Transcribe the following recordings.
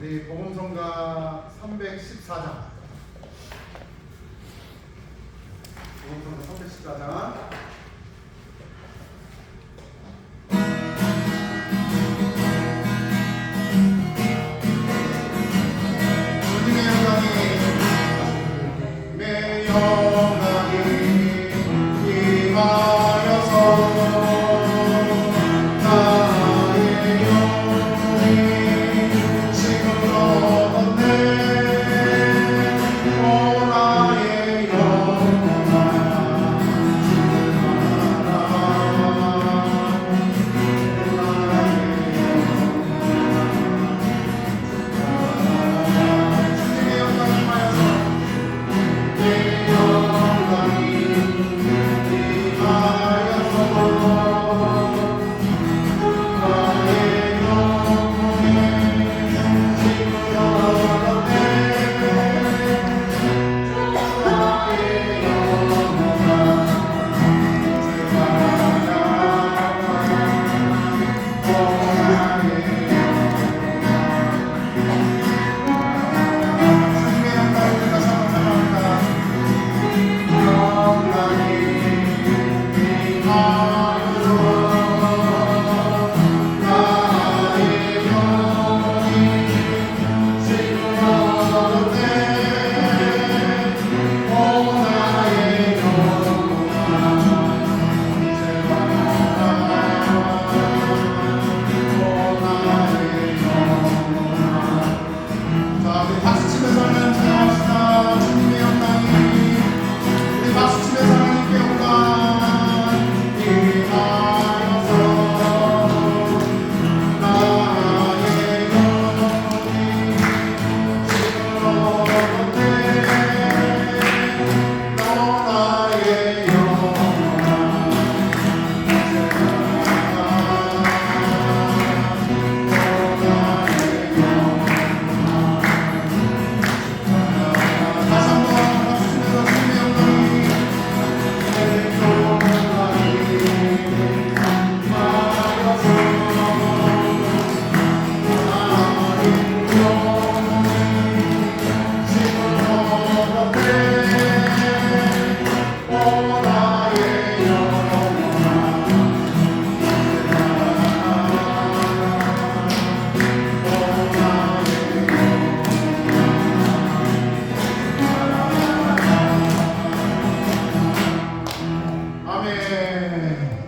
우리 복음성가 314장. 복음성가 314장.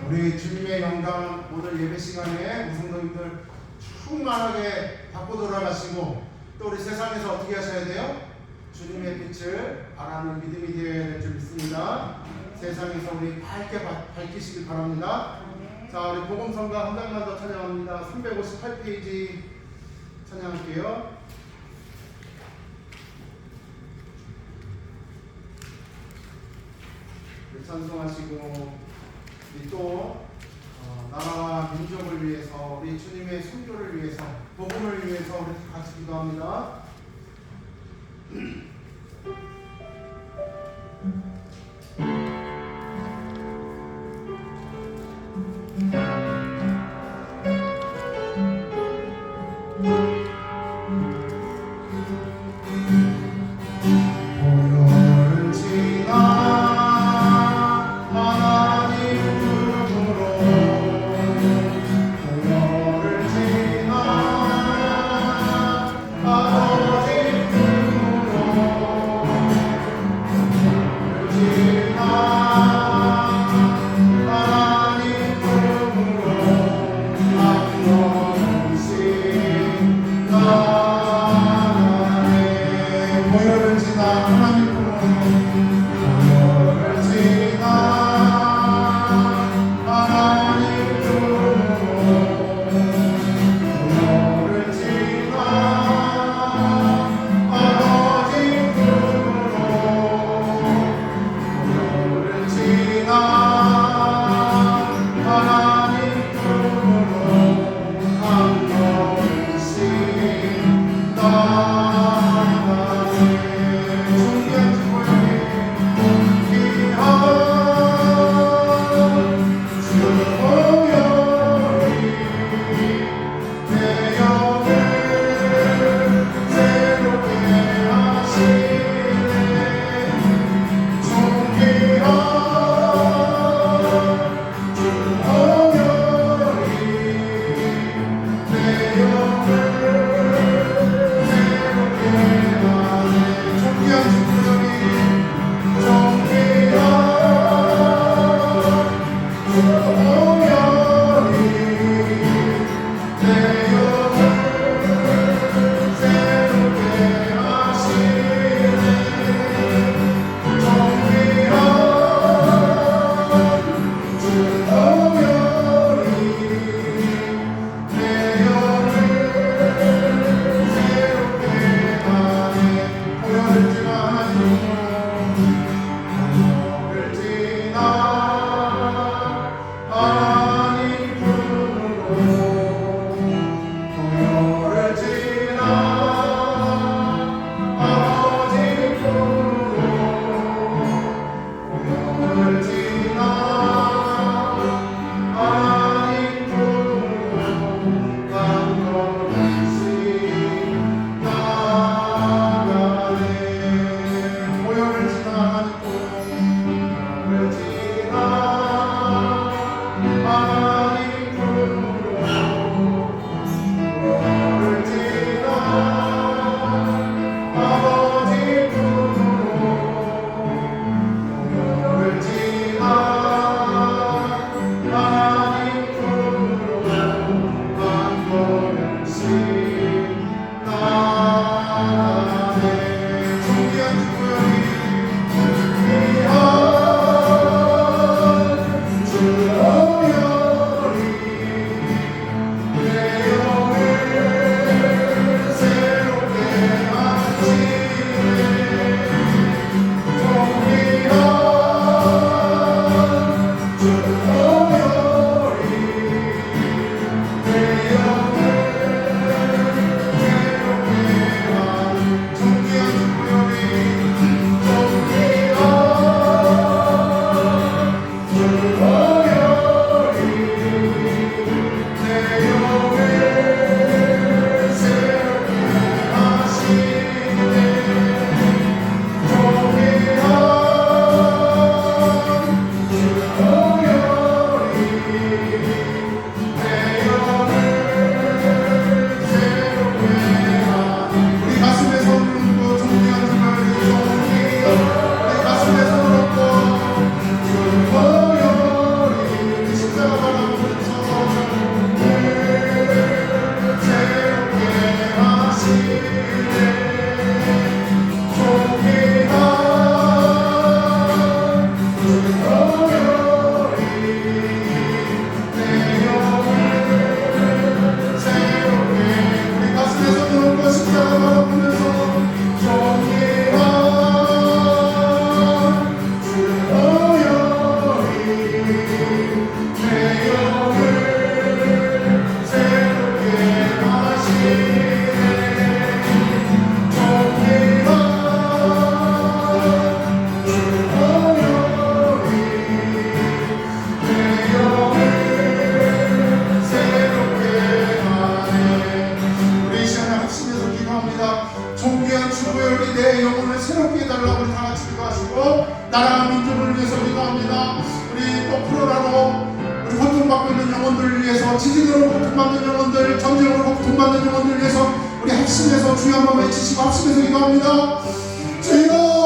우리 주님의 영광 오늘 예배 시간에 우성도님들 충만하게 받고 돌아가시고 또 우리 세상에서 어떻게 하셔야 돼요? 주님의 빛을 바라는 믿음이 되어야 될 줄 믿습니다. 세상에서 우리 밝게 밝히시길 바랍니다. 자, 우리 복음성가 한 장만 더 찬양합니다. 358페이지 찬양할게요. 찬송하시고 우리 또 나라와 민족을 위해서 우리 주님의 선교를 위해서 복음을 위해서 우리 다 같이 기도합니다. 아버지 품으로 나라 민족을 위해서 기도합니다. 우리 또 코로나로 우리 고통받고 있는 영혼들을 위해서, 지진으로 고통받는 영혼들, 전쟁으로 고통받는 영혼들을 위해서 우리 합심해서 주여 한번 외치시고 합심해서 기도합니다. 주여,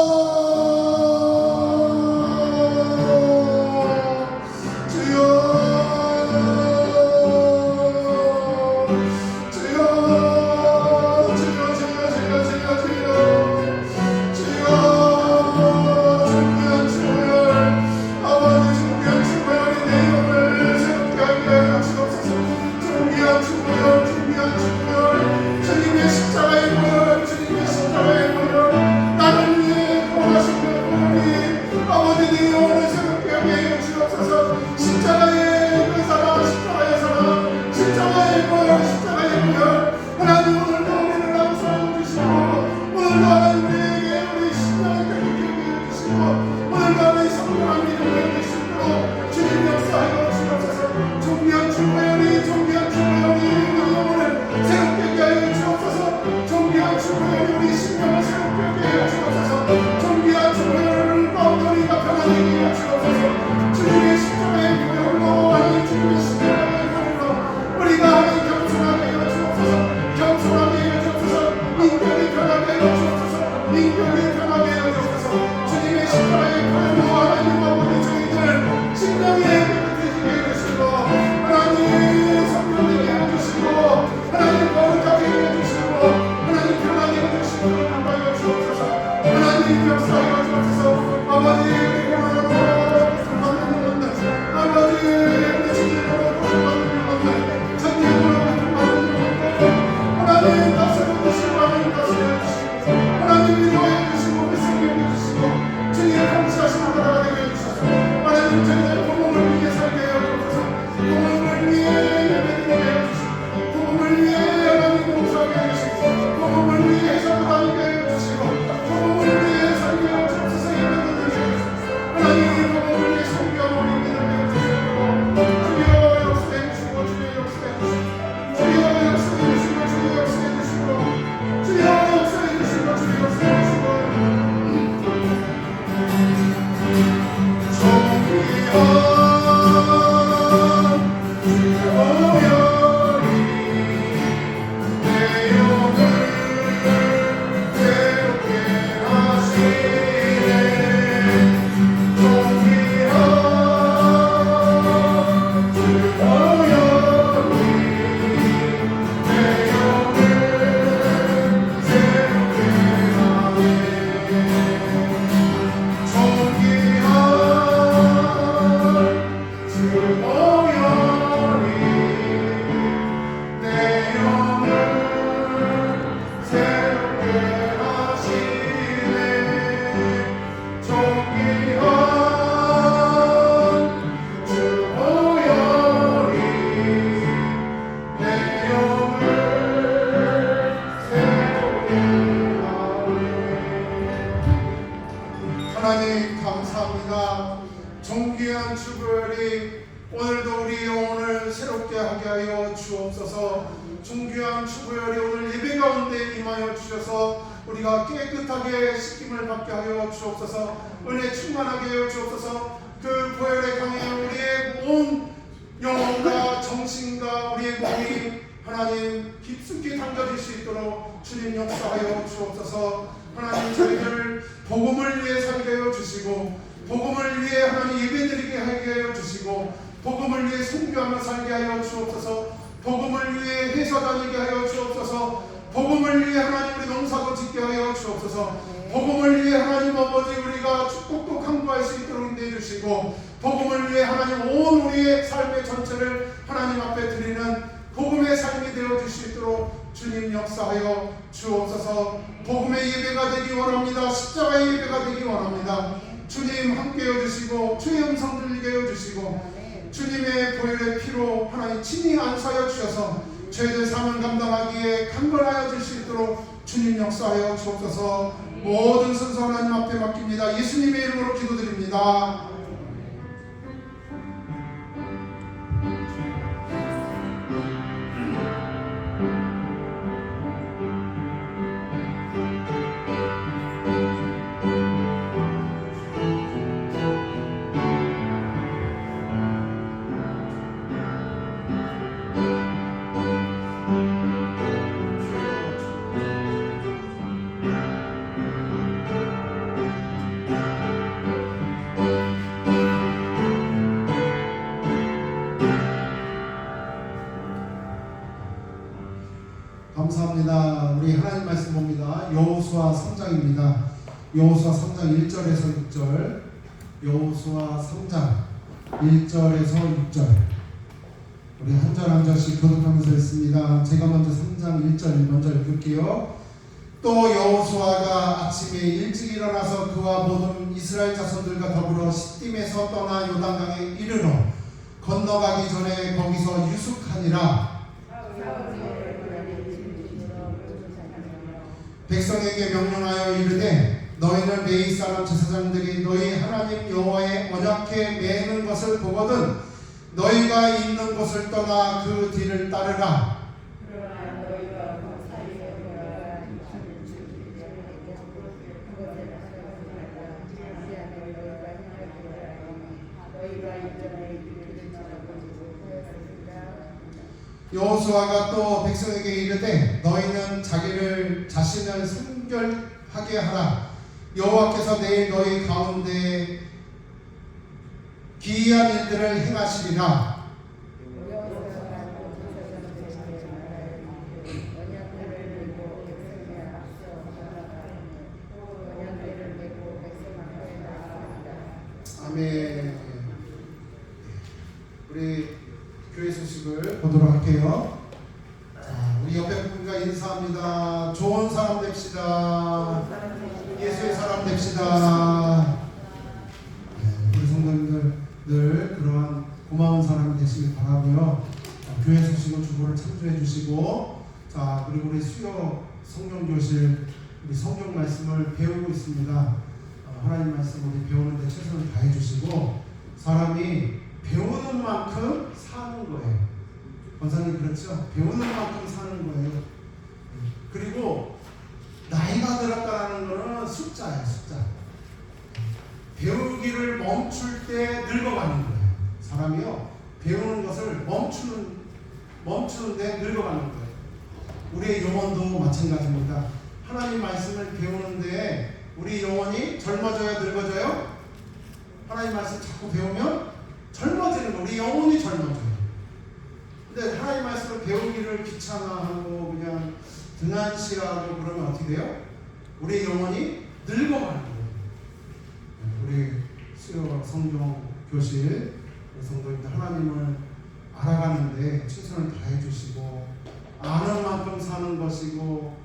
주님의 십자가의 보혈, 주님의 십자가의 보혈, 주보혈이 오늘도 우리 영혼을 새롭게 하게 하여 주옵소서. 존귀한 주보혈이 오늘 예배 가운데 임하여 주셔서 우리가 깨끗하게 씻김을 받게 하여 주옵소서. 은혜 충만하게 하여 주옵소서. 그 보혈의 강에 우리의 온 영혼과 정신과 우리의 몸이 하나님 깊숙이 담겨질 수 있도록 주님 역사하여 주옵소서. 하나님 저희들 복음을 위해 살게 하여 주시고, 복음을 위해 하나님 예배드리게 하게 하여 주시고, 복음을 위해 선교하며 살게 하여 주옵소서. 복음을 위해 회사 다니게 하여 주옵소서. 복음을 위해 하나님 우리 농사도 짓게 하여 주옵소서. 복음을 위해 하나님 아버지 우리가 축복도 강구할 수 있도록 인도해 주시고, 복음을 위해 하나님 온 우리의 삶의 전체를 하나님 앞에 드리는 복음의 삶이 되어줄 수 있도록 주님 역사하여 주옵소서. 복음의 예배가 되기 원합니다. 십자가의 예배가 되기 원합니다. 주님 함께해 주시고 주의 음성 들리게 해 주시고 주님의 보혈의 피로 하나님 친히 안수하여 주셔서 저희들 삶을 감당하기에 강건하여 줄 수 있도록 주님 역사하여 주옵소서. 모든 순서 하나님 앞에 맡깁니다. 예수님의 이름으로 기도드립니다. 감사합니다. 우리 하나님 말씀 봅니다. 여호수아 3장입니다. 여호수아 3장 1절에서 6절. 여호수아 3장 1절에서 6절. 우리 한 절 한 절씩 교독하면서 읽습니다. 제가 먼저 3장 1절 먼저 읽을게요. 또 여호수아가 아침에 일찍 일어나서 그와 모든 이스라엘 자손들과 더불어 시딤에서 떠나 요단강에 이르러 건너가기 전에 거기서 유숙하니라. 백성에게 명령하여 이르되 너희는 레위 사람 제사장들이 너희 하나님 여호와의 언약궤 매는 것을 보거든 너희가 있는 곳을 떠나 그 뒤를 따르라. 여호수아가 또 백성에게 이르되 너희는 자신을 순결하게 하라. 여호와께서 내일 너희 가운데 기이한 일들을 행하시리라. 아멘. 우리 교회 소식을 보도록 할게요. 자, 우리 옆에 분과 인사합니다. 좋은 사람 됩시다. 예수의 사람 됩시다. 우리 성도님들 늘 그러한 고마운 사람이 되시길 바라고요. 교회 소식은 주보를 참조해 주시고, 자 그리고 우리 수요 성경교실 우리 성경 말씀을 배우고 있습니다. 하나님 말씀 우리 배우는데 최선을 다해 주시고, 사람이 배우는 만큼 사는 거예요. 권사님 그렇죠? 배우는 만큼 사는 거예요. 그리고 나이가 들었다는 거는 숫자예요. 숫자. 배우기를 멈출 때 늙어가는 거예요. 사람이요 배우는 것을 멈추는데 늙어가는 거예요. 우리의 영혼도 마찬가지입니다. 하나님 말씀을 배우는데 우리 영혼이 젊어져야 늙어져요? 하나님 말씀 자꾸 배우면 젊어지는 거, 우리 영혼이 젊어져요. 근데 하나님 말씀을 배우기를 귀찮아하고 그냥 등한시하고 그러면 어떻게 돼요? 우리 영혼이 늙어가는 거예요. 우리 수요 성경 교실 성도님들 하나님을 알아가는데 최선을 다해 주시고, 아는 만큼 사는 것이고,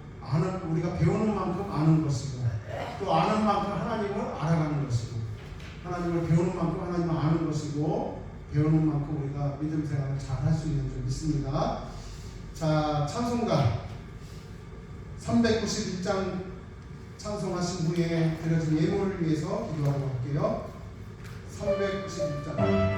우리가 배우는 만큼 아는 것이고, 또 아는 만큼 하나님을 알아가는 것이고, 하나님을 배우는 만큼 하나님을 아는 것이고, 배우는 만큼 우리가 믿음 생활을 잘 할 수 있는 줄 믿습니다. 자, 찬송가 391장 찬송하신 후에 드려진 예물을 위해서 기도하도록 할게요. 396장.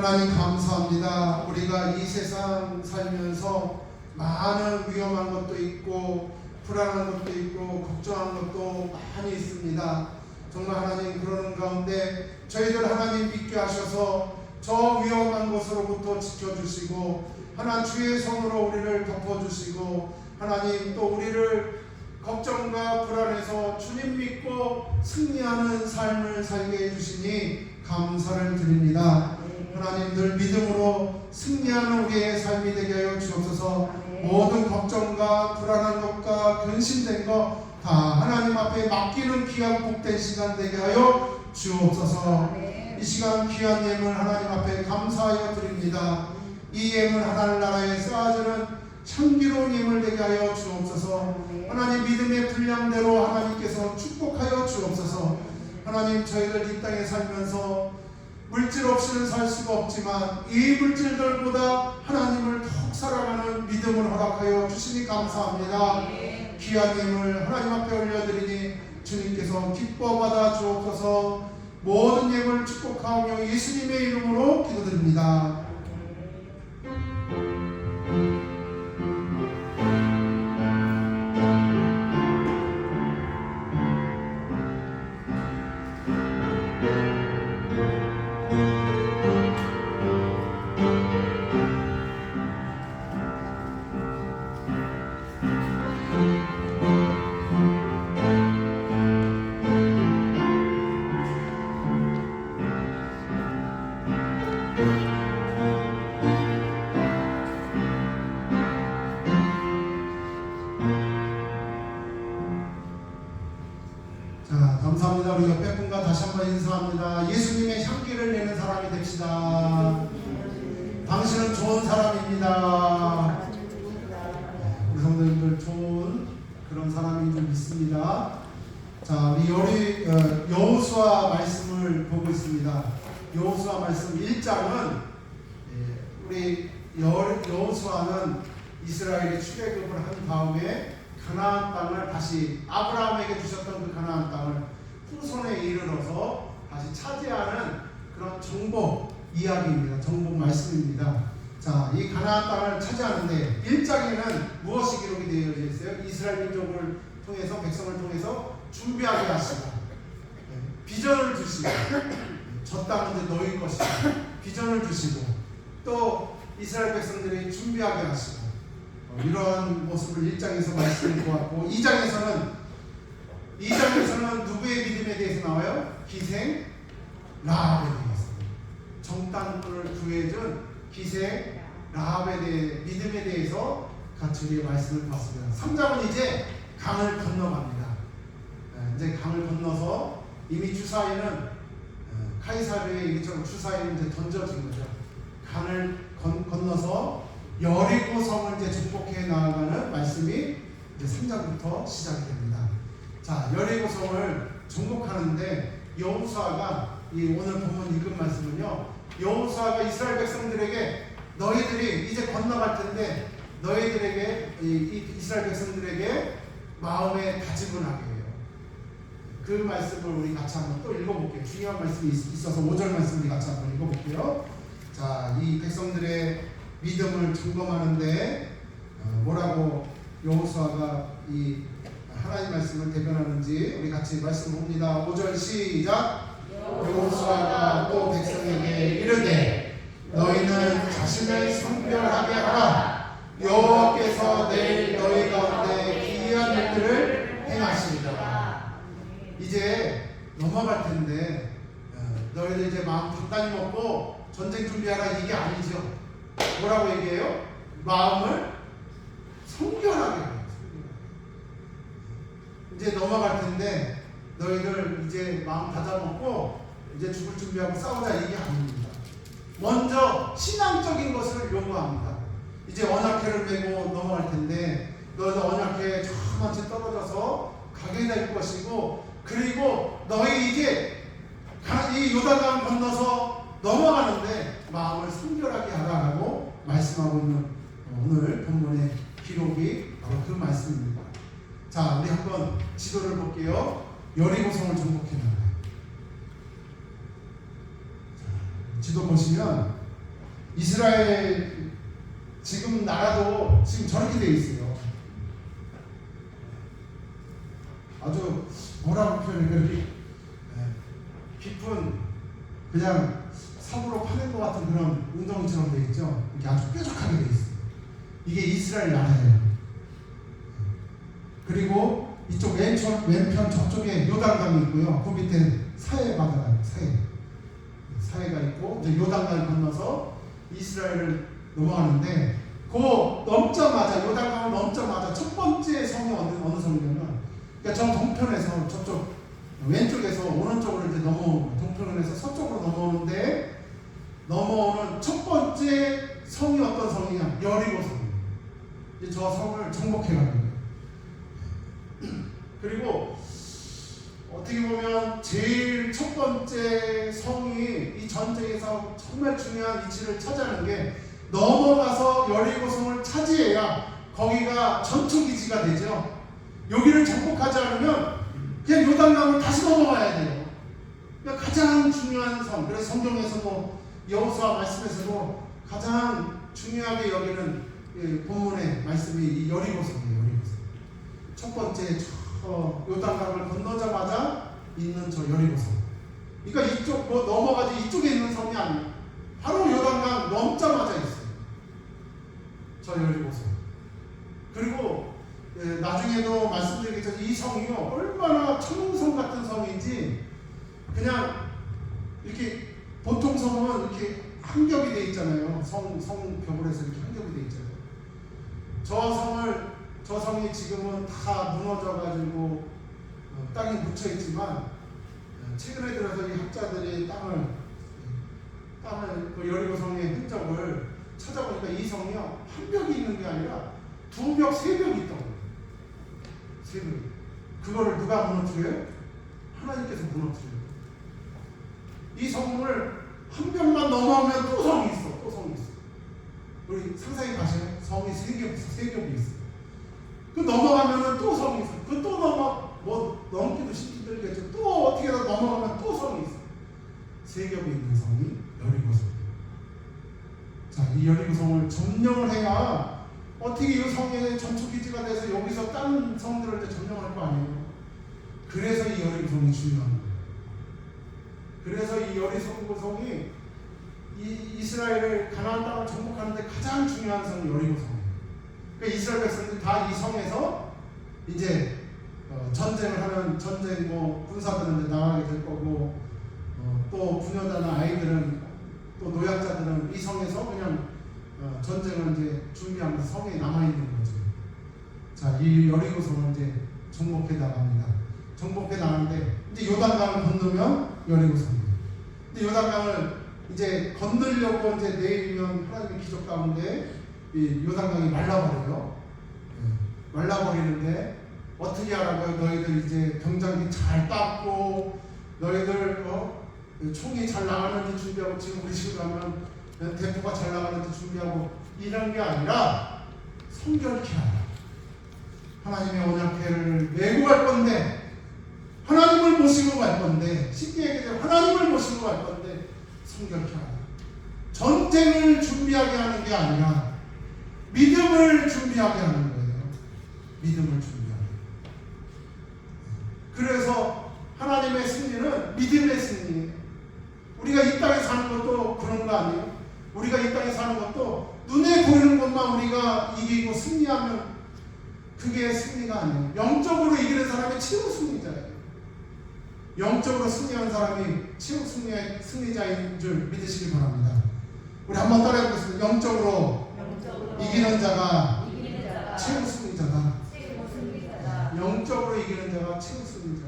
하나님 감사합니다. 우리가 이 세상 살면서 많은 위험한 것도 있고 불안한 것도 있고 걱정한 것도 많이 있습니다. 정말 하나님 그러는 가운데 저희들 하나님 믿게 하셔서 저 위험한 것으로부터 지켜주시고 하나 주의 손으로 우리를 덮어주시고 하나님 또 우리를 걱정과 불안에서 주님 믿고 승리하는 삶을 살게 해주시니 감사를 드립니다. 하나님 늘 믿음으로 승리하는 우리의 삶이 되게 하여 주옵소서. 모든 걱정과 불안한 것과 근심된 것 다 하나님 앞에 맡기는 귀한 복된 시간 되게 하여 주옵소서. 이 시간 귀한 예물 하나님 앞에 감사하여 드립니다. 이 예물 하늘나라에 쌓아주는 향기로운 예물 되게 하여 주옵소서. 하나님 믿음의 분량대로 하나님께서 축복하여 주옵소서. 하나님 저희들 이 땅에 살면서 물질 없이는 살 수가 없지만 이 물질들보다 하나님을 더욱 사랑하는 믿음을 허락하여 주시니 감사합니다. 귀한 예물 하나님 앞에 올려드리니 주님께서 기뻐 받아 주옵소서. 모든 예물 축복하오며 예수님의 이름으로 기도드립니다. 감사합니다. 우리 옆에 분과 다시 한번 인사합니다. 예수님의 향기를 내는 사람이 됩시다. 당신은 좋은 사람입니다. 우리 성도님들 좋은 그런 사람이 좀 있습니다. 자, 우리 여호수아 말씀을 보고 있습니다. 여호수아 말씀 1장은 우리 여호수아는 이스라엘이 출애굽을 한 다음에 가나안 땅을 다시 아브라함에게 주셨던 그 가나안 땅을 후손에 이르러서 다시 차지하는 그런 정복 이야기입니다. 정복 말씀입니다. 자, 이 가나안 땅을 차지하는데 1장에는 무엇이 기록이 되어 있어요? 이스라엘 민족을 통해서 백성을 통해서 준비하게 하시고 비전을 주시고 저 땅은 이제 너희 것이다 비전을 주시고 또 이스라엘 백성들이 준비하게 하시고 이러한 모습을 1장에서 말씀을 보았고 2장에서는 누구의 믿음에 대해서 나와요? 기생 라합에 대해서 정탐꾼을 구해준 기생 라합에 대해 믿음에 대해서 같이 우리의 말씀을 봤습니다. 3장은 이제 강을 건너갑니다. 이제 강을 건너서 이미 주사위는 카이사르의 얘기처럼 주사위는 이제 던져진 거죠. 강을 건너서 여리고 성을 이제 정복해 나아가는 말씀이 이제 3장부터 시작이 됩니다. 자, 여리고 성을 정복하는데 여호수아가 이 오늘 본문 읽은 말씀은요. 여호수아가 이스라엘 백성들에게 너희들이 이제 건너갈 텐데 너희들에게 이스라엘 백성들에게 마음의 다짐을 하게 해요. 그 말씀을 우리 같이 한번 또 읽어볼게요. 중요한 말씀이 있어서 5절 말씀 우리 같이 한번 읽어볼게요. 자, 이 백성들의 믿음을 점검하는데 뭐라고 여호수아가 이 하나님 말씀을 대변하는지 우리 같이 말씀 봅니다. 5절 시작. 여호수아가 또 백성에게 이르되 너희는 자신을 성별하게 하라. 여호와께서 내일 너희 가운데 기이한 일들을 행하시리라. 이제 넘어갈 텐데 너희들 이제 마음 단단히 먹고 전쟁 준비하라 이게 아니죠. 뭐라고 얘기해요? 마음을 성결하게 해요. 이제 넘어갈 텐데 너희들 이제 마음 다잡았고 이제 죽을 준비하고 싸우자 이게 아닙니다. 먼저 신앙적인 것을 요구합니다. 이제 언약궤를 메고 넘어갈 텐데 너희들 언약궤에 저만치 떨어져서 가게 될 것이고 그리고 너희 이제 이 요단강 건너서 넘어가는데 마음을 성결하게 하라고 말씀하고 있는 오늘 본문의 기록이 바로 그 말씀입니다. 자, 우리 한번 지도를 볼게요. 여리고성을 정복해 나가요. 지도 보시면 이스라엘 지금 나라도 지금 저렇게 돼 있어요. 뭐라고 표현해? 그렇게 깊은 그냥 삽으로 파낸 것 같은 그런 웅덩이처럼 돼 있죠. 이게 아주 뾰족하게 돼 있어요. 이게 이스라엘 나라예요. 그리고 이쪽 왼편 저쪽에 요단강이 있고요. 그 밑에 사해 바다가 사해가 있고 이제 요단강을 건너서 이스라엘을 넘어가는데 그 넘자마자 요단강을 넘자마자 첫 번째 성이 어느 성이냐면 그러니까 저 동편에서 저쪽 왼쪽에서 오른쪽으로 이제 동편에서 서쪽으로 넘어오는데 넘어오는 첫 번째 성이 어떤 성이냐? 여리고 성. 이제 저 성을 정복해 가는 거예요. 그리고 어떻게 보면 제일 첫 번째 성이 이 전쟁에서 정말 중요한 위치를 차지하는 게 넘어가서 여리고 성을 차지해야 거기가 전투기지가 되죠. 여기를 정복하지 않으면 그냥 요단강을 다시 넘어가야 돼요. 그러니까 가장 중요한 성. 그래서 성경에서도 여호수아 말씀에서도 가장 중요하게 여기는 본문의 말씀이 이 여리고 성이에요. 여리고 성. 첫 번째 요단강을 건너자마자 있는 저 여리고 성. 그러니까 이쪽 넘어가지 이쪽에 있는 성이 아니에요. 바로 요단강 넘자마자 있어요. 저 여리고 성. 그리고 나중에도 말씀드리겠지만 이 성이요 얼마나 천웅성 같은 성인지 그냥 이렇게 보통 성은 이렇게 한 겹이 돼 있잖아요. 성벽을 해서 이렇게 한 겹이 돼 있잖아요. 저 성이 지금은 다 무너져가지고 땅에 묻혀 있지만 최근에 들어서 이 학자들이 땅을 그 여리고 성의 흔적을 찾아보니까 이 성이요 한 벽이 있는 게 아니라 두 벽, 세 벽이 있다고. 세 벽. 그거를 누가 무너뜨려요? 하나님께서 무너뜨려요. 이 성을 한 벽만 넘어오면 또 성이 있어. 또 성이 있어. 우리 상상해 가시나요? 성이 세 겹이 있어. 그 넘어가면은 또 성이 있어. 그 또 넘기도 힘들겠죠. 또 어떻게 넘어가면 또 성이 있어. 세 겹이 있는 성이 여리고 성. 자, 이 여리고 성을 점령을 해야 어떻게 이 성의 전투기지가 돼서 여기서 다른 성들을 이제 점령할 거 아니에요. 그래서 이 여리고 성이 중요한 거예요. 그래서 이 여리고 성이 이 이스라엘을 가나안 땅을 정복하는데 가장 중요한 성이 여리고 성이에요. 그러니까 이스라엘 백성들이 다 이 성에서 이제 전쟁을 하는 전쟁 군사들은 이제 나가게 될 거고 또 부녀자나 아이들은 또 노약자들은 이 성에서 그냥 전쟁을 이제 준비하면서 성에 남아 있는 거죠. 자, 이 여리고 성을 이제 정복해 나갑니다. 정복해 나가는데 이제 요단강을 건너면 여리고 성이에요. 근데 요단강을 이제 건너려고 이제 내일이면 하나님의 기적 가운데 이 요단강이 말라버려요. 말라버리는데 어떻게 하라고요? 너희들 이제 병장비 잘 닦고 너희들 총이 잘 나가는지 준비하고 지금 우리 식으로 하면 대포가 잘 나가는지 준비하고 이런 게 아니라 성결케 하라. 하나님의 언약궤를 메고 갈 건데 하나님을 모시고 갈 건데 쉽게 얘기해서 하나님을 모시고 갈 건데 성결케 하라. 전쟁을 준비하게 하는 게 아니라 믿음을 준비하게 하는 거예요. 믿음을 준비하게. 그래서 하나님의 승리는 믿음의 승리예요. 우리가 이 땅에 사는 것도 그런 거 아니에요? 우리가 이 땅에 사는 것도 눈에 보이는 것만 우리가 이기고 승리하면 그게 승리가 아니에요. 영적으로 이기는 사람이 최고 승리자예요. 영적으로 승리한 사람이 최고 승리자인 줄 믿으시기 바랍니다. 우리 한번 따라해 보겠습니다. 영적으로 이기는 자가 최고 승리자다. 영적으로 이기는 자가 최고 승리자.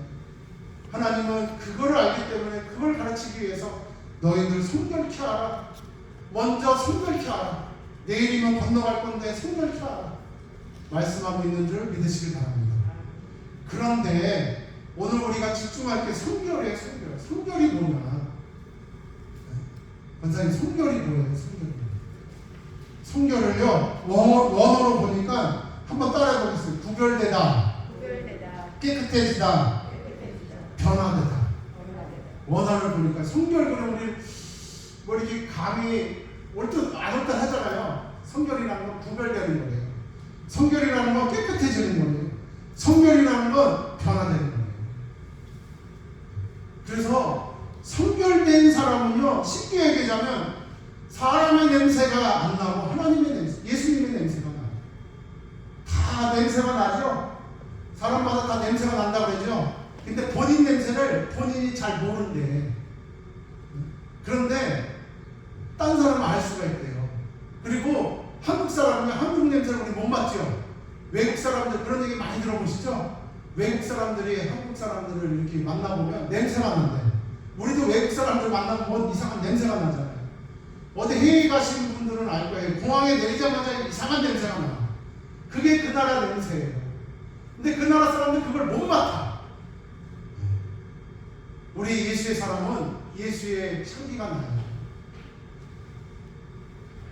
하나님은 그걸 알기 때문에 그걸 가르치기 위해서 너희들 성결케 하라. 먼저 성결케 하라. 내일이면 건너갈 건데 성결케 하라. 말씀하고 있는 줄 믿으시길 바랍니다. 그런데 오늘 우리가 집중할 게 성결이에요. 성결이 뭐냐? 권사님, 성결이 뭐예요? 성결을요 원어로 보니까 한번 따라해 보겠습니다. 구별되다, 깨끗해지다, 변화되다. 원어를 보니까 성결, 그럼 우리 이렇게 감이 올 듯 안 올 듯 하잖아요. 성결이라는 건 구별되는 거예요. 성결이라는 건 깨끗해지는 거예요. 성결이라는 건 변화되는 거예요. 냄새를 우리 못 맡죠. 외국 사람들 그런 얘기 많이 들어보시죠? 외국 사람들이 한국 사람들을 이렇게 만나보면 냄새가 난대. 우리도 외국 사람들 만나보면 이상한 냄새가 나잖아요. 어디 해외 가신 분들은 알 거예요. 공항에 내리자마자 이상한 냄새가 나. 그게 그 나라 냄새예요. 근데 그 나라 사람들 그걸 못 맡아. 우리 예수의 사람은 예수의 향기가 나요.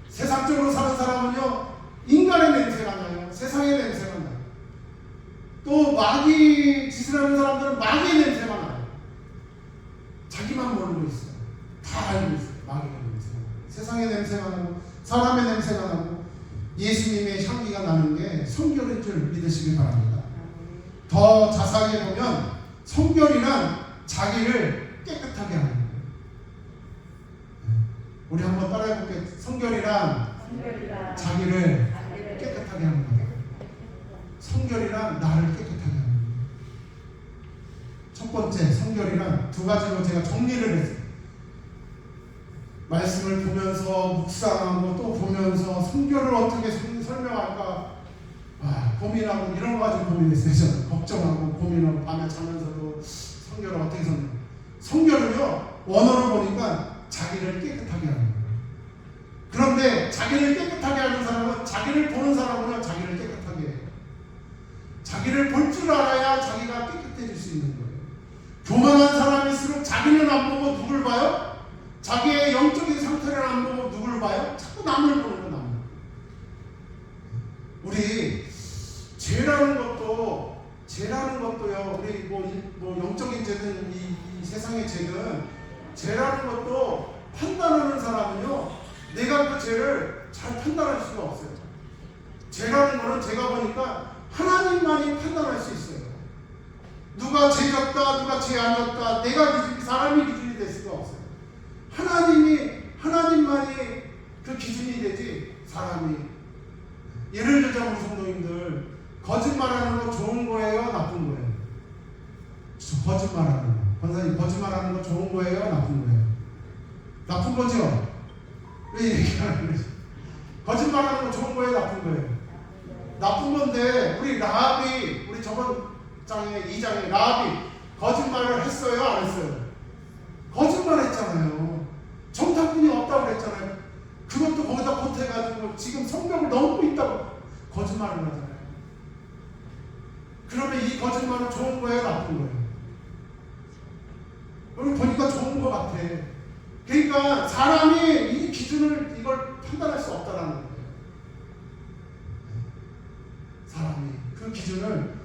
세상적으로 사는 사람은요, 인간의 냄새가 나요. 세상의 냄새가 나요. 또 마귀 짓을 하는 사람들은 마귀의 냄새가 나요. 자기만 모르고 있어요. 다 알고 있어요. 마귀의 냄새가 나요. 세상의 냄새가 나고 사람의 냄새가 나고 예수님의 향기가 나는 게 성결인 줄 믿으시기 바랍니다. 더 자세하게 보면 성결이란 자기를 깨끗하게 하는 거예요. 우리 한번 따라해볼게요. 성결이란 자기를 깨끗하게 하는 거예요. 성결이란 나를 깨끗하게 하는 거예요. 첫 번째, 성결이란 두 가지로 제가 정리를 했어요. 말씀을 보면서 묵상하고 또 보면서 성결을 어떻게 설명할까 고민하고 이런 거 가지고 고민했어요. 저는 걱정하고 고민하고 밤에 자면서도 성결을 어떻게 설명할까. 성결은요, 원어를 보니까 자기를 깨끗하게 하는 거예요. 그런데 자기를 깨끗하게 하는 사람은 자기를 보는 사람은요, 자기를 깨끗하게 해요. 자기를 볼 줄 알아야 자기가 깨끗해질 수 있는 거예요. 교만한 사람일수록 자기는 안 보고 누굴 봐요? 자기의 영적인 상태를 안 보고 누굴 봐요? 자꾸 남을 보는 거, 남을. 우리 죄라는 것도요, 우리 뭐 영적인 죄든 이 세상의 죄라는 것도 판단하는 사람은요, 내가 그 죄를 잘 판단할 수가 없어요. 죄라는 거는 제가 보니까 하나님만이 판단할 수 있어요. 누가 죄 졌다, 누가 죄 안 졌다, 사람이 기준이 될 수가 없어요. 하나님만이 그 기준이 되지, 사람이. 예를 들자, 우리 성도님들, 거짓말하는 거 좋은 거예요, 나쁜 거예요? 거짓말하는 거. 권사님, 거짓말하는 거 좋은 거예요, 나쁜 거예요? 나쁜 거죠? 왜 얘기하는 거지? 거짓말하는 거 좋은 거예요, 나쁜 거예요? 나쁜 건데, 우리 저번 장에 2장에 라합이 거짓말을 했어요, 안 했어요? 거짓말 했잖아요. 정탐꾼이 없다고 그랬잖아요. 그것도 거기다 보태가지고 지금 성벽을 넘고 있다고 거짓말을 하잖아요. 그러면 이 거짓말은 좋은 거예요, 나쁜 거예요? 여기 보니까 좋은 것 같아. 그러니까 사람이 이 기준을, 이걸 판단할 수 없다라는 거예요. 사람이 그 기준을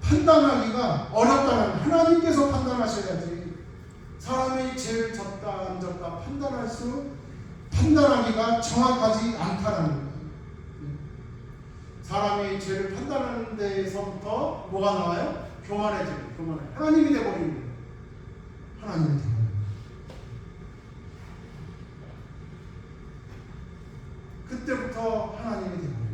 판단하기가 어렵다는, 하나님께서 판단하셔야지. 사람이 죄를 졌다 안 졌다 판단하기가 정확하지 않다라는 거예요. 사람이 죄를 판단하는 데에서부터 뭐가 나와요? 교만해지고, 하나님이 되어버리는 거예요. 하나님이 되어버리는 거예요. 그때부터 하나님이 되어버리는 거예요.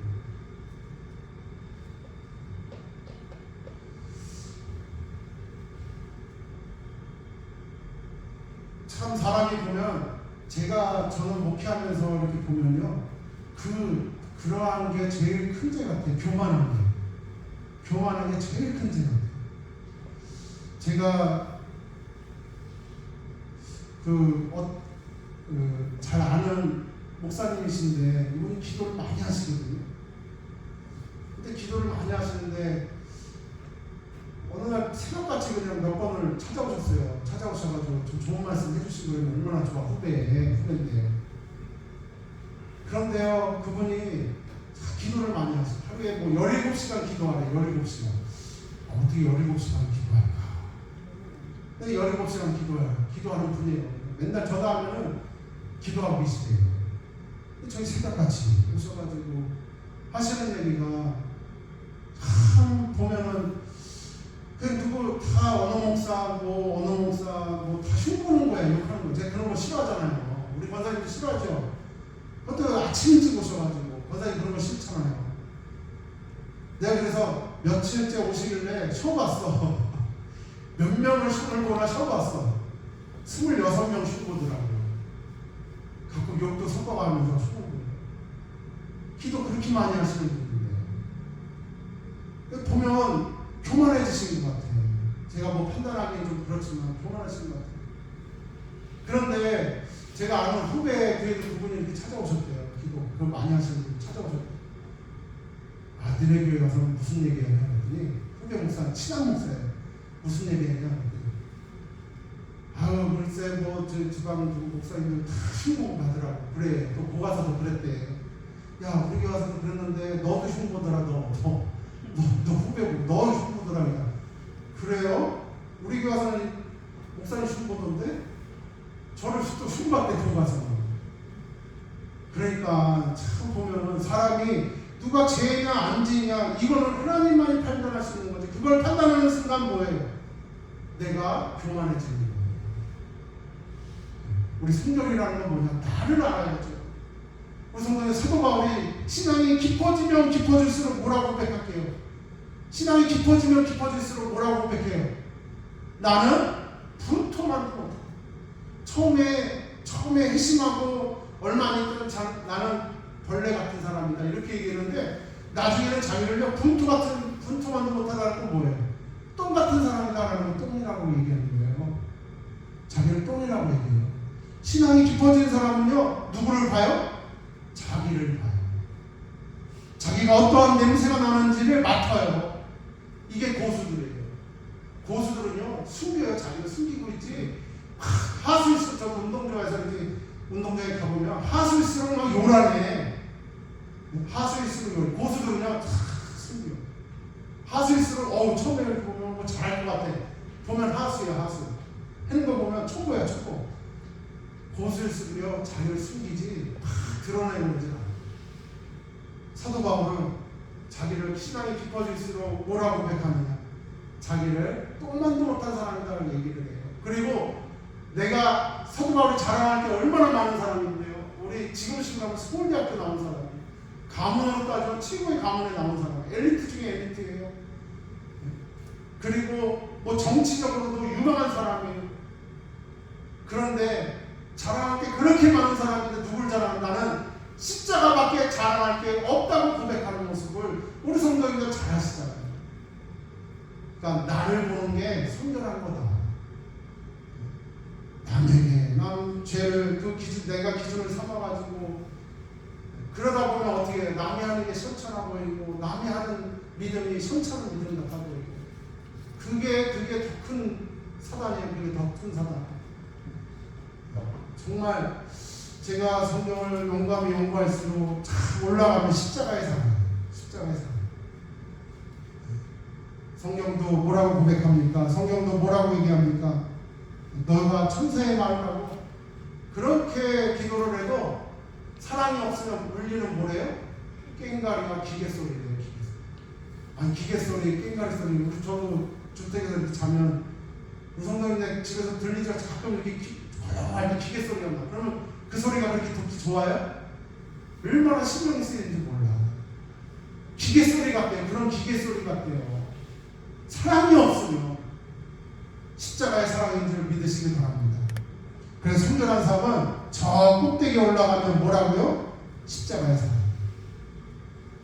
참 사람이 보면, 저는 목회하면서 이렇게 보면요, 그러한 게 제일 큰 죄 같아요. 교만한 게 제일 큰 죄 같아요. 제가 잘 아는 목사님이신데 이분이 기도를 많이 하시거든요. 근데 기도를 많이 하시는데 어느 날 새벽같이 그냥 몇 번을 찾아오셔가지고 좀 좋은 말씀 해주시고 얼마나 좋아, 후배인데. 그런데요, 그분이 기도를 많이 하세요. 하루에 17시간 기도하래. 17시간. 어떻게 17시간 기도할까? 근데 17시간 기도하는 분이에요. 맨날 전화하면은 기도하고 계시대요. 저희 새벽같이 오셔가지고 하시는 얘기가 참 보면은, 누구 다 어느 목사 다 흉보는 거야, 욕하는 거. 제가 그런 거 싫어하잖아요. 우리 권사님도 싫어하죠. 그것도 아침 일찍 오셔가지고 권사님 그런 거 싫잖아요. 내가 그래서 며칠째 오시길래 쉬어봤어. 몇 명을 흉보나 쉬어봤어. 26명 흉보더라고요. 가끔 욕도 섞어가면서 흉보고. 기도 그렇게 많이 하시는 분인데 교만하신 것 같아요. 제가 뭐 판단하기엔 좀 그렇지만 교만하신 것 같아요. 그런데 제가 아는 후배 교회도 그분이 이렇게 찾아오셨대요. 기도 그걸 많이 하시는 분이 찾아오셨대요. 아, 너네 교회 가서 무슨 얘기하냐 그랬더니 후배 목사, 친한 목사예요. 무슨 얘기하냐 그랬더니 아유 글쎄 뭐 저 지방 목사님들 다 흉보 받으라고 그래. 또 고가서도 그랬대. 야 우리 교회 가서도 그랬는데 너도 흉보더라. 너 후배고 너 흉보더라. 그래요? 우리 교회 가서는 목사님 흉보던데 저를 또 흉봤대 교가서. 그러니까 참 보면은 사람이 누가 죄냐 안 죄냐 이거는 하나님만이 판단할 수 있는 거지. 그걸 판단하는 순간 뭐예요? 내가 교만해지는 거예요. 우리 성경이라는 건 뭐냐? 나를 알아야죠. 우리 성경에 사도 바울이 신앙이 깊어지면 깊어질수록 뭐라고 고백할게요? 신앙이 깊어지면 깊어질수록 뭐라고 고백해요? 나는 분토만도 못하고 처음에 회심하고 얼마 안 있다가 나는 벌레 같은 사람이다 이렇게 얘기했는데 나중에는 자기를요 분토만도 못하다는 건 뭐예요? 똥 같은 사람이다라는 건 똥이라고 얘기하는 거예요. 자기를 똥이라고 얘기해요. 신앙이 깊어진 사람은요 누구를 봐요? 자기를 봐요. 자기가 어떠한 냄새가 나는지를 맡아요. 이게 고수들이에요. 고수들은요 숨겨요. 자기가 숨기고 있지. 하수일수록 저 운동 좋아해서 이렇게 운동장에 가보면 하수일수록 막 요란해. 하수일수록 요란해. 고수들은요 다 숨겨. 하수일수록 처음에 이렇게 보면 뭐 잘할 것 같아. 보면 하수야 하수. 하는 거 보면 초보야 초보. 고수일수록요 자기를 숨기지 드러내고 그러지 않아. 사도 바울은 자기를 신앙이 깊어질수록 뭐라고 고백하느냐? 자기를 똥만도 못한 사람이라는 얘기를 해요. 그리고 내가 사도 바울이 자랑할 게 얼마나 많은 사람인데요. 우리 지금 신가면 서울대학교 나온 사람이에요. 가문으로 따지면 최고의 가문에 나온 사람. 엘리트 중에 엘리트예요. 그리고 뭐 정치적으로도 유명한 사람이에요. 그런데 자랑할 게 그렇게 많은 사람인데 누굴 자랑한다는 십자가밖에 자랑할 게 없다고 고백하는 모습을 우리 성도님들 잘 하시잖아요. 그러니까 나를 보는 게 성결한 거다. 남에게 남 죄를 내가 기준을 삼아가지고 그러다 보면 어떻게 남이 하는 게 시원찮아 보이고 남이 하는 믿음이 시원찮은 믿음 같아 보이고 그게 더 큰 사단이에요. 그게 더 큰 사단. 정말 제가 성경을 용감히 연구할수록 참 올라가면 십자가에 살아요. 십자가에 살아요. 성경도 뭐라고 고백합니까? 성경도 뭐라고 얘기합니까? 너가 천사의 말을 하고 그렇게 기도를 해도 사랑이 없으면 울리는 뭐래요? 깽가리와 기계 소리래요. 아니 기계 소리, 깽가리 소리. 저도 주택에서 이렇게 자면 우리 성도님네 집에서 들리죠? 가끔 이렇게 조용하게 기계 소리가 나. 그러면 그 소리가 그렇게 듣기 좋아요? 얼마나 신경이 쓰이는지 몰라. 기계 소리 같대요. 그런 기계 소리 같대요. 사랑이 없으면 십자가의 사랑인 줄 믿으시기 바랍니다. 그래서 성결한 삶은 저 꼭대기에 올라가면 뭐라고요? 십자가의 사랑.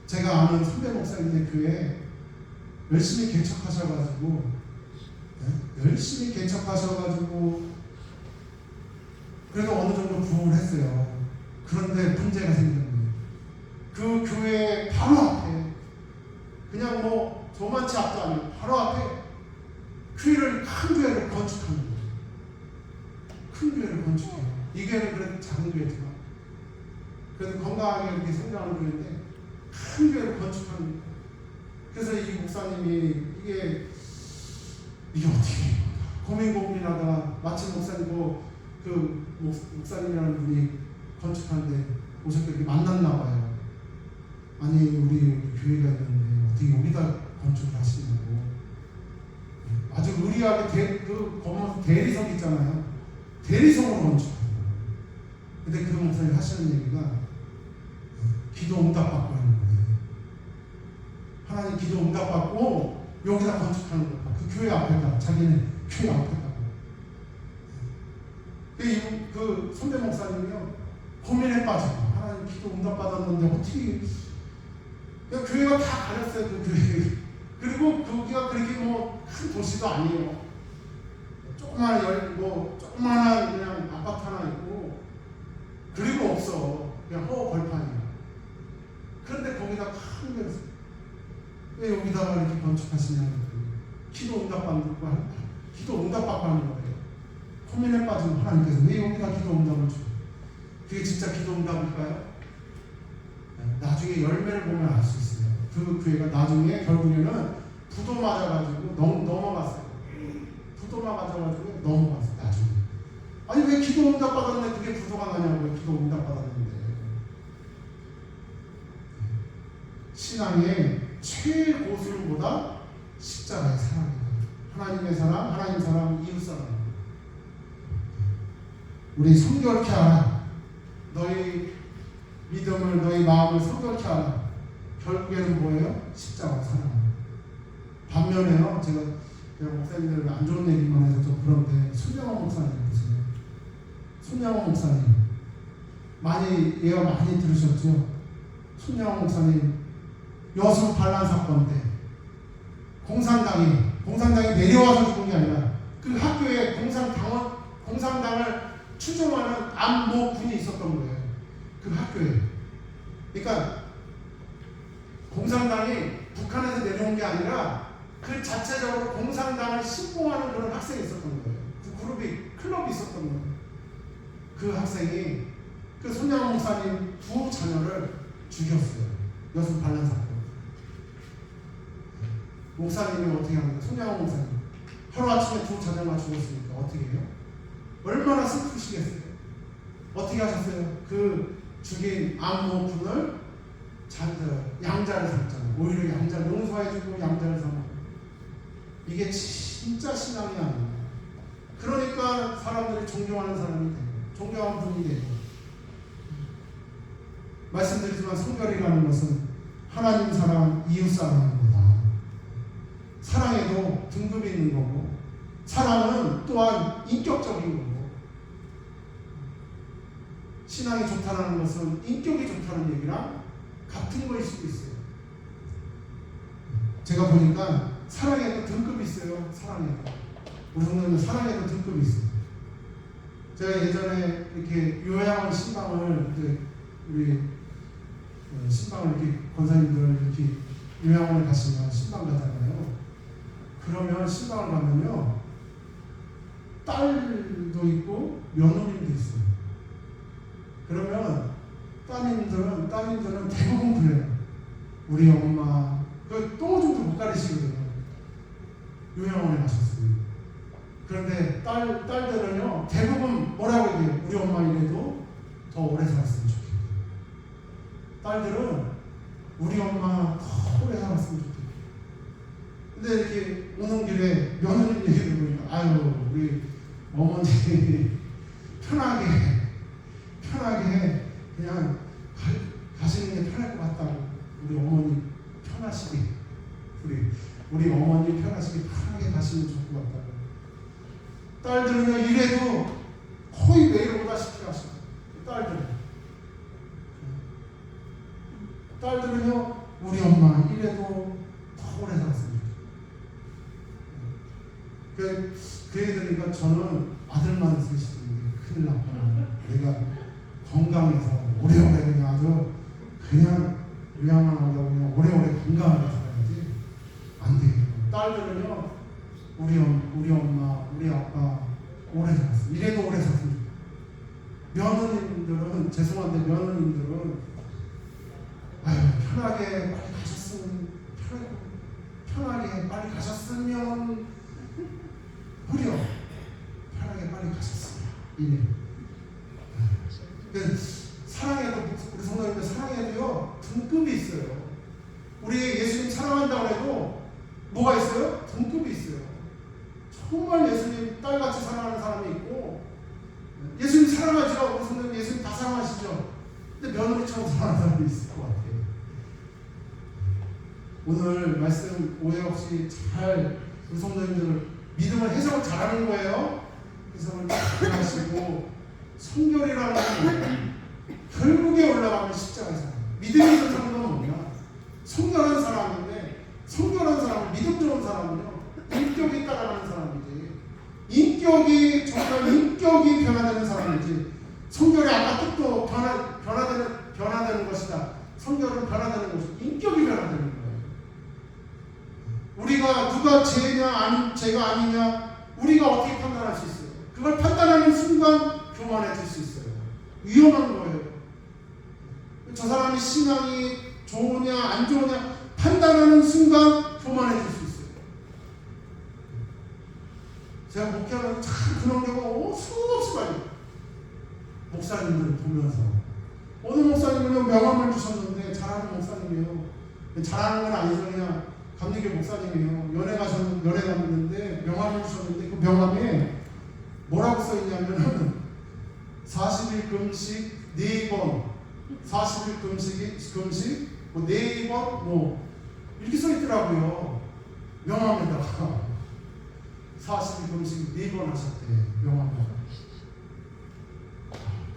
제가 아는 선배 목사님들 교회 열심히 개척하셔가지고 그래도 어느 정도 부흥을 했어요. 그런데 문제가 생겼네요. 그 교회 바로 앞에 그냥 뭐 조만치 앞도 아니고 바로 앞에 큰 교회를 건축하는 거예요. 큰 교회를 건축해요. 이 교회는 그래도 작은 교회지만 그래도 건강하게 이렇게 성장하는 교회인데 큰 교회를 건축하는 거예요. 그래서 이 목사님이 이게 어떻게 고민하다가 마침 목사님도 그 목사님이라는 분이 건축하는데 오셨길래 이렇게 만났나 봐요. 아니 우리 교회가 있는데 어떻게 여기다 건축을 하시냐고. 아주 의리하게 그 건물 대리석 있잖아요. 대리석으로 건축하는 거예요. 근데 그 목사님 하시는 얘기가 기도 응답받고 하는 거예요. 하나님 기도 응답받고 여기다 건축하는 거예요. 그 교회 앞에다 자기네 교회 앞에다. 그 선배 목사님이요 고민에 빠져요. 하나님 기도 응답받았는데 어떻게 교회가 다 가렸어요. 그 교회 그리고 거기가 그렇게 뭐 큰 도시도 아니에요. 조그마한 그냥 아파트 하나 있고, 그리고 없어. 그냥 허허벌판이야. 그런데 거기다 큰 데를 왜 여기다가 이렇게 건축하시냐고. 기도 응답받는 거예요. 고민에 빠진 하나님께서 왜 여기다 기도 응답을 줘? 그게 진짜 기도 응답일까요? 나중에 열매를 보면 알 수 있어요. 그 교회가 나중에 결국에는 부도 맞아가지고 넘어갔어요. 부도 맞아가지고 넘어갔어요. 나중에. 아니 왜 기도 응답 받았는데 그게 부도가 나냐고요. 기도 응답 받았는데. 신앙의 최고수보다 십자가의 사랑이다. 하나님의 사랑, 하나님 사랑, 이웃 사랑. 우리 성결케 하라. 너희 믿음을, 너희 마음을 성결케 하라. 결국에는 뭐예요? 십자가 사랑. 반면에요, 제가 목사님들 안 좋은 얘기만 해서 좀 그런데 손양원 목사님 보세요. 손양원 목사님 예화 많이 들으셨죠? 손양원 목사님 여수 반란 사건 때 공산당이 내려와서 죽은 게 아니라 그 학교에 공산당을 추종하는 안모군이 있었던 거예요. 그 학교에. 그러니까 공산당이 북한에서 내려온 게 아니라 그 자체적으로 공산당을 신봉하는 그런 학생이 있었던 거예요. 그 클럽이 있었던 거예요. 그 학생이 그 손양원 목사님 두 자녀를 죽였어요. 여수 반란 사건. 목사님이 어떻게 합니까? 손양원 목사님. 하루아침에 두 자녀가 죽었으니까 어떻게 해요? 얼마나 슬프시겠어요? 어떻게 하셨어요? 그 죽인 안모군을 양자를 삼잖아요. 오히려 양자를 용서해주고 양자를 삼아. 이게 진짜 신앙이 아니에요. 그러니까 사람들이 존경하는 사람이 되고 존경하는 분이 되고. 말씀드리지만 성결이라는 것은 하나님 사랑, 이웃 사랑인 거다. 사랑에도 등급이 있는 거고 사랑은 또한 인격적인 거고 신앙이 좋다는 것은 인격이 좋다는 얘기랑 같은 거일 수도 있어요. 제가 보니까 사랑에도 등급이 있어요. 우리 성도님은 사랑에도 등급이 있어요. 제가 예전에 이렇게 요양원 신방을 우리 신방을 이렇게 권사님들 이렇게 요양원에 가시면 신방 가잖아요. 그러면 신방을 가면요 딸도 있고 며느님도 있어요. 그러면 따님들은 대부분 그래요. 우리 엄마 그 똥오줌도 못 가리시거든요. 요양원에 가셨어요. 그런데 딸들은요 대부분 뭐라고 얘기해요? 우리 엄마 이래도 더 오래 살았으면 좋겠다. 딸들은 우리 엄마 더 오래 살았으면 좋겠다. 근데 이렇게 오는 길에 며느님 얘기 들으니까 아유 우리 어머니 편하게 그냥 가시는 게 편할 것 같다고. 우리 어머니 편하시게 우리 어머니 편하게 가시면 좋을 것 같다고. 딸들은요 이래도 거의 매일 오다시피 하시고 딸들은요 우리 엄마 이래도 더 오래 살았습니다. 그 얘기 들으니까 저는 아들만 쓰시는데 큰일 났구나. 내가 건강해서 오래오래 그냥 아주 그냥 요양만 하려고 그냥 오래오래 건강하게 살아야지 안 되겠고. 딸들은요 우리 엄마 우리 아빠 오래 살았어. 이래도 오래 살았습니다. 며느님들은 죄송한데 아유 편하게 빨리 가셨으면 무려 편하게 빨리 가셨습니다. 이래. 사랑에도 우리 성도님들 사랑에도요 등급이 있어요. 우리 예수님 사랑한다고 해도 뭐가 있어요? 등급이 있어요. 정말 예수님 딸같이 사랑하는 사람이 있고 예수님 사랑하죠. 우리 성도님 예수님 다 사랑하시죠. 근데 며느리처럼 사랑하는 사람이 있을 것 같아요. 오늘 말씀 오해 없이 잘 우리 성도님들 믿음을 해석을 잘하는 거예요. 해석을 잘 하시고 성결이라는 건 결국에 올라가면 십자가의 사랑. 믿음이 있는 사람은 뭐냐? 성결한 사람인데 성결한 사람을 인격이 정말 인격이 변화되는 사람이지. 성결이 아까 뜻도 변화되는 것이다. 성결은 변화되는 것이 인격이 변화되는 거예요. 우리가 누가 죄가 아니냐 우리가 어떻게 판단할 수 있어요? 그걸 판단하는 순간 교만해질 수 있어요. 위험한 거예요. 저 사람이 신앙이 좋으냐 안 좋으냐 판단하는 순간 교만해질 수 있어요. 제가 목회하면서 참 그런 경우가 수없이 많이 목사님들을 보면서 어느 목사님은 명함을 주셨는데 잘하는 목사님이에요. 잘하는 건 아니죠. 그냥 감리교 목사님이에요. 연애 갔는데 명함을 주셨는데 그 명함에 뭐라고 써있냐면은 40일 금식 4번 40일 금식 뭐 4번 뭐 이렇게 써있더라고요. 명함에다가 40일 금식 4번 하셨대. 명함에다가.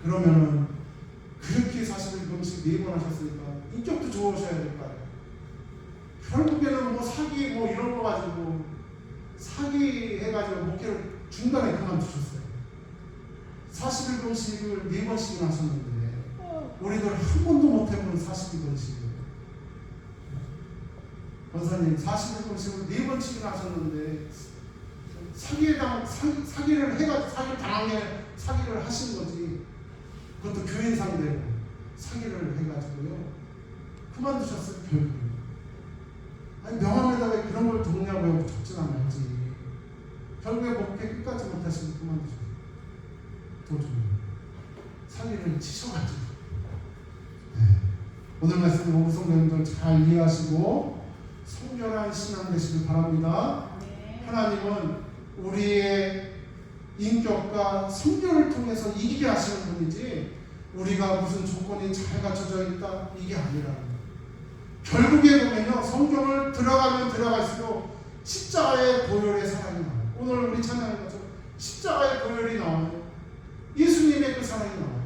그러면은 그렇게 40일 금식 4번 하셨으니까 인격도 좋으셔야 될 거 아니에요. 결국에는 뭐 사기 뭐 이런 거 가지고 사기 해가지고 목회를 중간에 그만두셨어요. 40일 금식을 4번씩이나 하셨는데 우리들 한 번도 못 해본 40일 금식이에요. 권사님 40일 금식을 4번씩이나 하셨는데 사기를 해가지고 사기를 하신 거지. 그것도 교인 상대로 사기를 해가지고요. 그만두셨어요. 결국에. 아니 명함에다 왜 그런 걸 적냐고요. 적지나 말지. 결국에 목회 끝까지 못하시고 그만두셨어요. 도중에 사기를 치셔가지고. 네. 오늘 말씀 우리 성도님들 잘 이해하시고 성결한 신앙 되시길 바랍니다. 네. 하나님은 우리의 인격과 성결을 통해서 이기게 하시는 분이지 우리가 무슨 조건이 잘 갖춰져 있다 이게 아니라는 거예요. 결국에 보면요 성경을 들어가면 들어갈수록 십자가의 보혈의 사랑이 나와요. 오늘 우리 찬양한 것처럼 십자가의 보혈이 나와요. 예수님의 그 사랑이 나와요.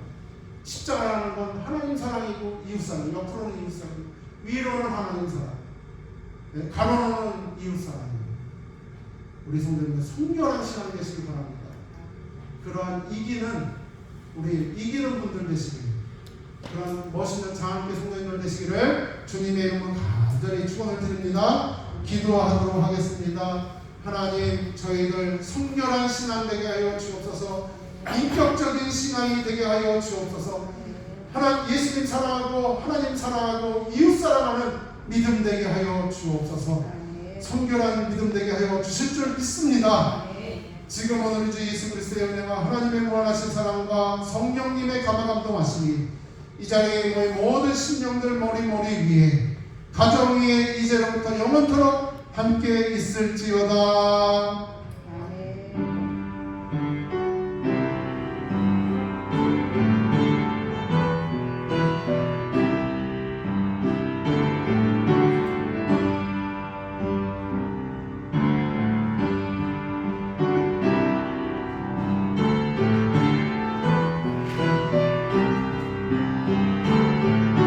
십자가라는 건 하나님 사랑이고 이웃 사랑, 옆으로는 이웃 사랑, 위로는 하나님 사랑, 네, 가로는 이웃 사랑이에요. 우리 성도님들 성결한 신앙 되시길 바랍니다. 그러한 이기는 분들 되시길, 그런 멋있는 장학교 성도님들 되시기를 주님의 이름으로 간절히 축원을 드립니다. 기도하도록 하겠습니다. 하나님, 저희들 성결한 신앙 되게 하여 주옵소서. 인격적인 신앙이 되게 하여 주옵소서. 예수님 사랑하고 하나님 사랑하고 이웃 사랑하는 믿음 되게 하여 주옵소서. 성결한 믿음 되게 하여 주실 줄 믿습니다. 지금 오늘 주 예수 그리스도의 은혜와 하나님의 무한하신 사랑과 성령님의 감화감동하심이 이 자리에 모인 모든 심령들 머리 위에 가정 위에 이제로부터 영원토록 함께 있을지어다.